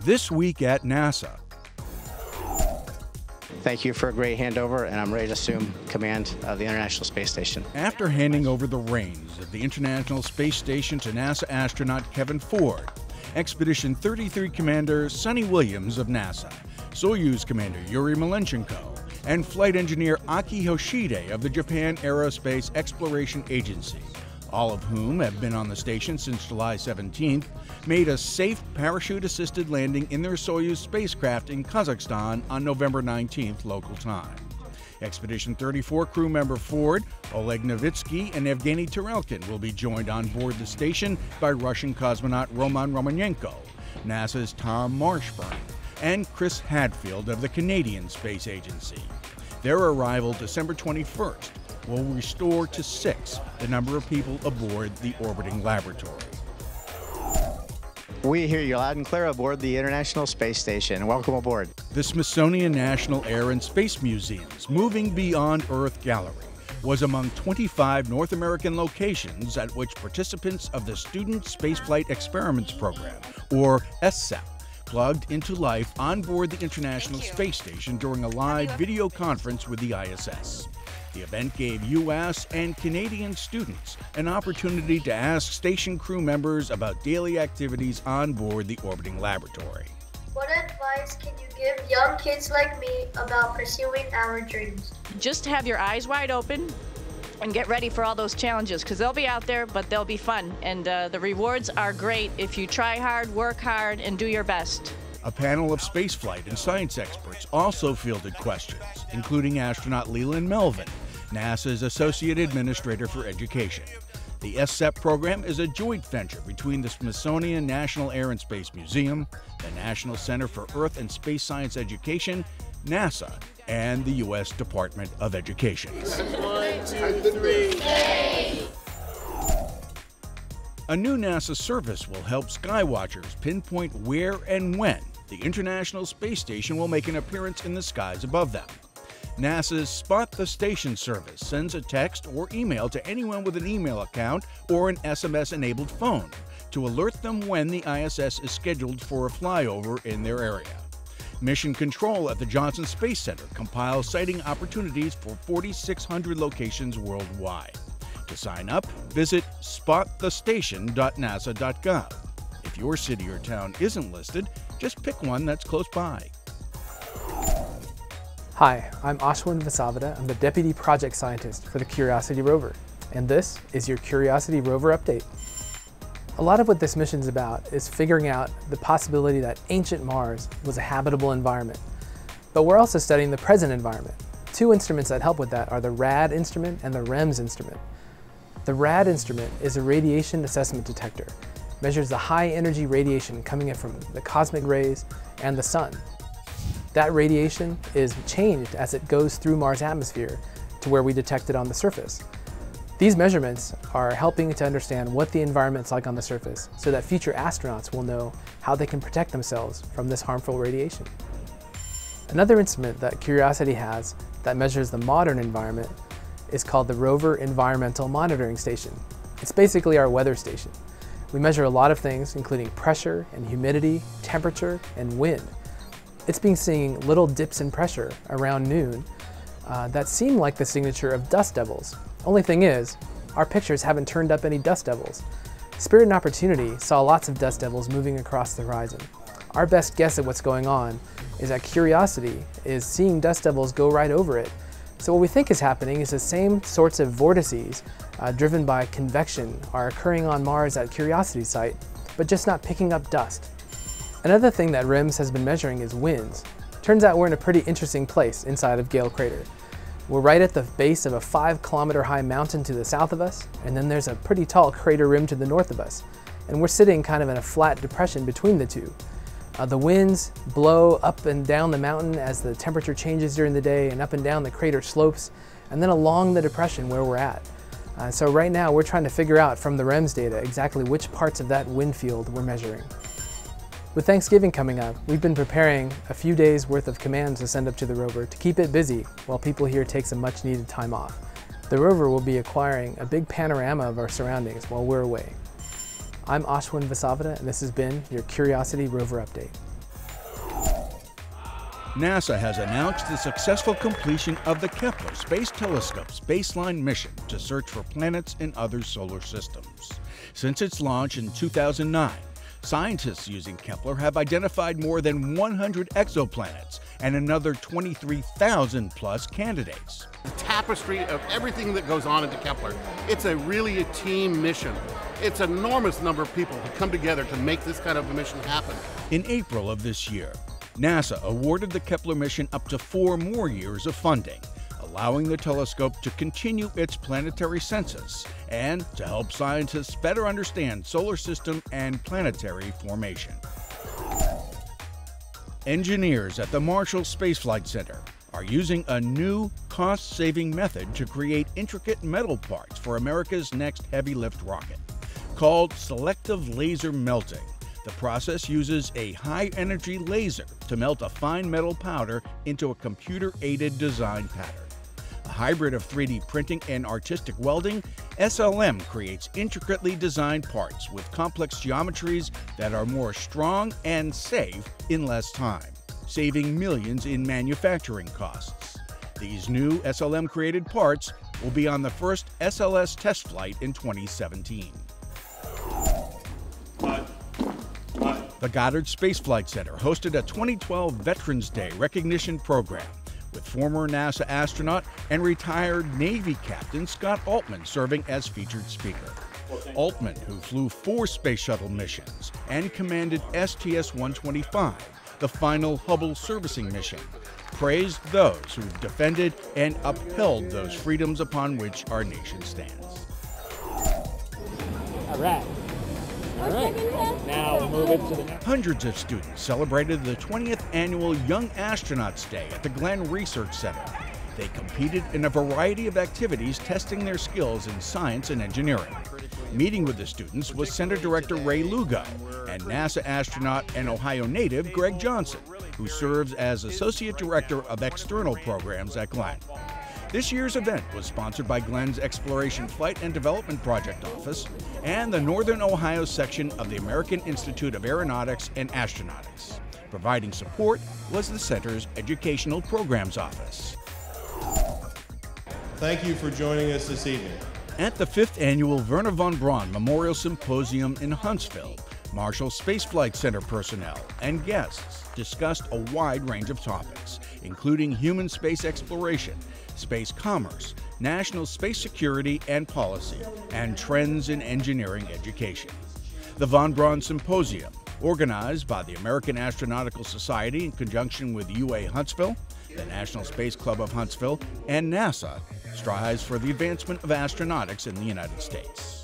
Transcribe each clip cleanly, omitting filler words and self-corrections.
This week at NASA. Thank you for a great handover, and I'm ready to assume command of the International Space Station. After handing over the reins of the International Space Station to NASA astronaut Kevin Ford, Expedition 33 Commander Suni Williams of NASA, Soyuz Commander Yuri Malenchenko, and Flight Engineer Aki Hoshide of the Japan Aerospace Exploration Agency, all of whom have been on the station since July 17th, made a safe parachute-assisted landing in their Soyuz spacecraft in Kazakhstan on November 19th local time. Expedition 34 crew member Ford, Oleg Novitskiy, and Evgeny Tarelkin will be joined on board the station by Russian cosmonaut Roman Romanenko, NASA's Tom Marshburn, and Chris Hadfield of the Canadian Space Agency. Their arrival December 21st will restore to 6 the number of people aboard the orbiting laboratory. We hear you loud and clear aboard the International Space Station. Welcome aboard. The Smithsonian National Air and Space Museum's Moving Beyond Earth Gallery was among 25 North American locations at which participants of the Student Spaceflight Experiments Program, or SSEP, plugged into life on board the International Space Station during a live video conference with the ISS. The event gave U.S. and Canadian students an opportunity to ask station crew members about daily activities on board the orbiting laboratory. What advice can you give young kids like me about pursuing our dreams? Just have your eyes wide open and get ready for all those challenges, because they'll be out there, but they'll be fun. And the rewards are great if you try hard, work hard, and do your best. A panel of spaceflight and science experts also fielded questions, including astronaut Leland Melvin, NASA's Associate Administrator for Education. The SSEP program is a joint venture between the Smithsonian National Air and Space Museum, the National Center for Earth and Space Science Education, NASA, and the U.S. Department of Education. 1, 2, 3. A new NASA service will help skywatchers pinpoint where and when the International Space Station will make an appearance in the skies above them. NASA's Spot the Station service sends a text or email to anyone with an email account or an SMS-enabled phone to alert them when the ISS is scheduled for a flyover in their area. Mission Control at the Johnson Space Center compiles sighting opportunities for 4,600 locations worldwide. To sign up, visit spotthestation.nasa.gov. If your city or town isn't listed, just pick one that's close by. Hi, I'm Ashwin Vasavada. I'm the Deputy Project Scientist for the Curiosity Rover, and this is your Curiosity Rover update. A lot of what this mission's about is figuring out the possibility that ancient Mars was a habitable environment. But we're also studying the present environment. Two instruments that help with that are the RAD instrument and the REMS instrument. The RAD instrument is a radiation assessment detector. It measures the high energy radiation coming in from the cosmic rays and the sun. That radiation is changed as it goes through Mars' atmosphere to where we detect it on the surface. These measurements are helping to understand what the environment's like on the surface so that future astronauts will know how they can protect themselves from this harmful radiation. Another instrument that Curiosity has that measures the modern environment is called the Rover Environmental Monitoring Station. It's basically our weather station. We measure a lot of things, including pressure and humidity, temperature, and wind. It's been seeing little dips in pressure around noon that seem like the signature of dust devils. Only thing is, our pictures haven't turned up any dust devils. Spirit and Opportunity saw lots of dust devils moving across the horizon. Our best guess at what's going on is that Curiosity is seeing dust devils go right over it. So what we think is happening is the same sorts of vortices driven by convection are occurring on Mars at Curiosity's site, but just not picking up dust. Another thing that REMS has been measuring is winds. Turns out we're in a pretty interesting place inside of Gale Crater. We're right at the base of a 5-kilometer high mountain to the south of us, and then there's a pretty tall crater rim to the north of us. And we're sitting kind of in a flat depression between the two. The winds blow up and down the mountain as the temperature changes during the day, and up and down the crater slopes, and then along the depression where we're at. So right now we're trying to figure out from the REMS data exactly which parts of that wind field we're measuring. With Thanksgiving coming up, we've been preparing a few days worth of commands to send up to the rover to keep it busy while people here take some much needed time off. The rover will be acquiring a big panorama of our surroundings while we're away. I'm Ashwin Vasavada, and this has been your Curiosity Rover Update. NASA has announced the successful completion of the Kepler Space Telescope's baseline mission to search for planets in other solar systems. Since its launch in 2009, scientists using Kepler have identified more than 100 exoplanets and another 23,000 plus candidates. The tapestry of everything that goes on into Kepler. It's really a team mission. It's an enormous number of people who come together to make this kind of a mission happen. In April of this year, NASA awarded the Kepler mission up to 4 more years of funding, allowing the telescope to continue its planetary census and to help scientists better understand solar system and planetary formation. Engineers at the Marshall Space Flight Center are using a new, cost-saving method to create intricate metal parts for America's next heavy-lift rocket, called selective laser melting. The process uses a high-energy laser to melt a fine metal powder into a computer-aided design pattern. A hybrid of 3D printing and artistic welding, SLM creates intricately designed parts with complex geometries that are more strong and safe in less time, saving millions in manufacturing costs. These new SLM-created parts will be on the first SLS test flight in 2017. The Goddard Space Flight Center hosted a 2012 Veterans Day recognition program with former NASA astronaut and retired Navy Captain Scott Altman serving as featured speaker. Altman, who flew 4 space shuttle missions and commanded STS-125, the final Hubble servicing mission, praised those who've defended and upheld those freedoms upon which our nation stands. All right. All right, now we'll move it to the next. Hundreds of students celebrated the 20th annual Young Astronauts Day at the Glenn Research Center. They competed in a variety of activities testing their skills in science and engineering. Meeting with the students was Center Director Ray Lugo and NASA astronaut and Ohio native Greg Johnson, who serves as Associate Director of External Programs at Glenn. This year's event was sponsored by Glenn's Exploration Flight and Development Project Office and the Northern Ohio section of the American Institute of Aeronautics and Astronautics. Providing support was the center's Educational Programs Office. Thank you for joining us this evening. At the 5th Annual Wernher von Braun Memorial Symposium in Huntsville, Marshall Space Flight Center personnel and guests discussed a wide range of topics, including human space exploration, space commerce, national space security and policy, and trends in engineering education. The Von Braun Symposium, organized by the American Astronautical Society in conjunction with UA Huntsville, the National Space Club of Huntsville, and NASA, strives for the advancement of astronautics in the United States.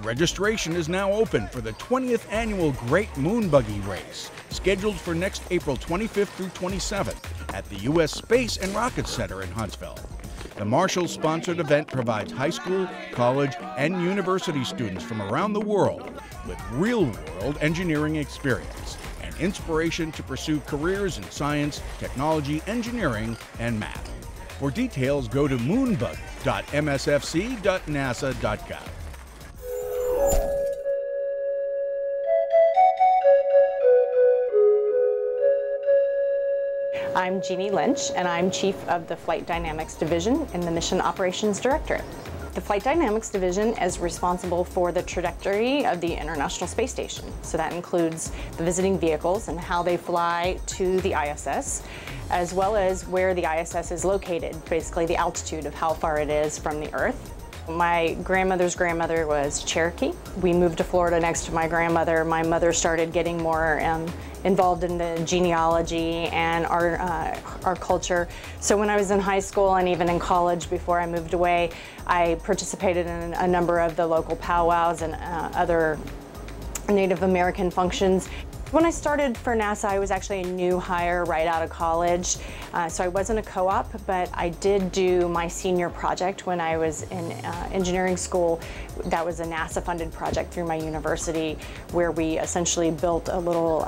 Registration is now open for the 20th annual Great Moonbuggy Race, scheduled for next April 25th through 27th at the U.S. Space and Rocket Center in Huntsville. The Marshall-sponsored event provides high school, college, and university students from around the world with real-world engineering experience and inspiration to pursue careers in science, technology, engineering, and math. For details, go to moonbuggy.msfc.nasa.gov. I'm Jeanne Lynch, and I'm Chief of the Flight Dynamics Division in the Mission Operations Directorate. The Flight Dynamics Division is responsible for the trajectory of the International Space Station. So that includes the visiting vehicles and how they fly to the ISS, as well as where the ISS is located, basically the altitude of how far it is from the Earth. My grandmother's grandmother was Cherokee. We moved to Florida next to my grandmother. My mother started getting more involved in the genealogy and our culture. So when I was in high school and even in college before I moved away, I participated in a number of the local powwows and other Native American functions. When I started for NASA, I was actually a new hire right out of college, so I wasn't a co-op, but I did do my senior project when I was in engineering school. That was a NASA-funded project through my university where we essentially built a little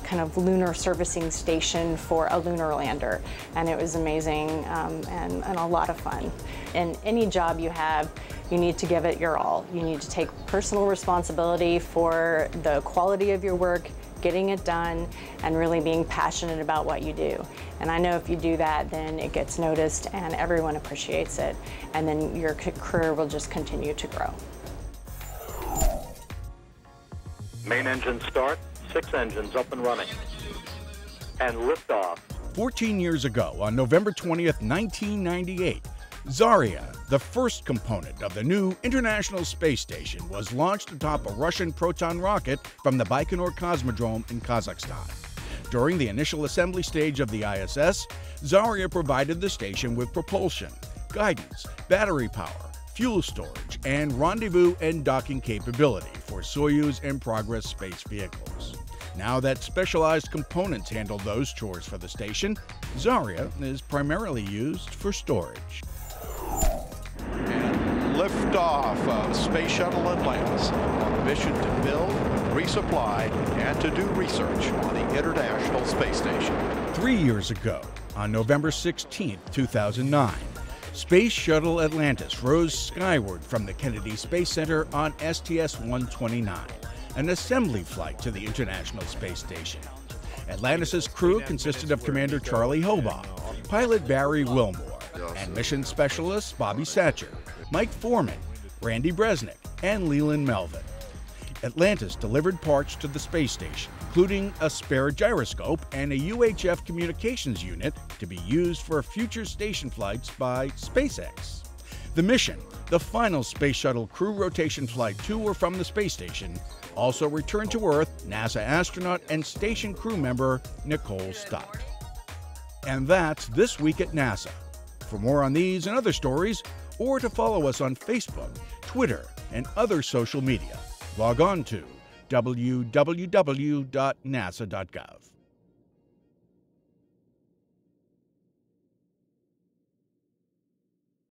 kind of lunar servicing station for a lunar lander. And it was amazing and a lot of fun. In any job you have, you need to give it your all. You need to take personal responsibility for the quality of your work, getting it done, and really being passionate about what you do. And I know if you do that, then it gets noticed and everyone appreciates it, and then your career will just continue to grow. Main engine start, 6 engines up and running. And liftoff. 14 years ago, on November 20th, 1998, Zarya, the first component of the new International Space Station, was launched atop a Russian Proton rocket from the Baikonur Cosmodrome in Kazakhstan. During the initial assembly stage of the ISS, Zarya provided the station with propulsion, guidance, battery power, fuel storage, and rendezvous and docking capability for Soyuz and Progress space vehicles. Now that specialized components handle those chores for the station, Zarya is primarily used for storage. And liftoff of Space Shuttle Atlantis on a mission to build, resupply, and to do research on the International Space Station. 3 years ago, on November 16, 2009, Space Shuttle Atlantis rose skyward from the Kennedy Space Center on STS-129, an assembly flight to the International Space Station. Atlantis' crew consisted of Commander Charlie Hobaugh, pilot Barry Wilmore, and mission specialists Bobby Satcher, Mike Foreman, Randy Bresnik, and Leland Melvin. Atlantis delivered parts to the space station, including a spare gyroscope and a UHF communications unit to be used for future station flights by SpaceX. The mission, the final Space Shuttle crew rotation flight to or from the space station, also returned to Earth NASA astronaut and station crew member Nicole Stott. And that's This Week at NASA. For more on these and other stories, or to follow us on Facebook, Twitter, and other social media, log on to www.nasa.gov.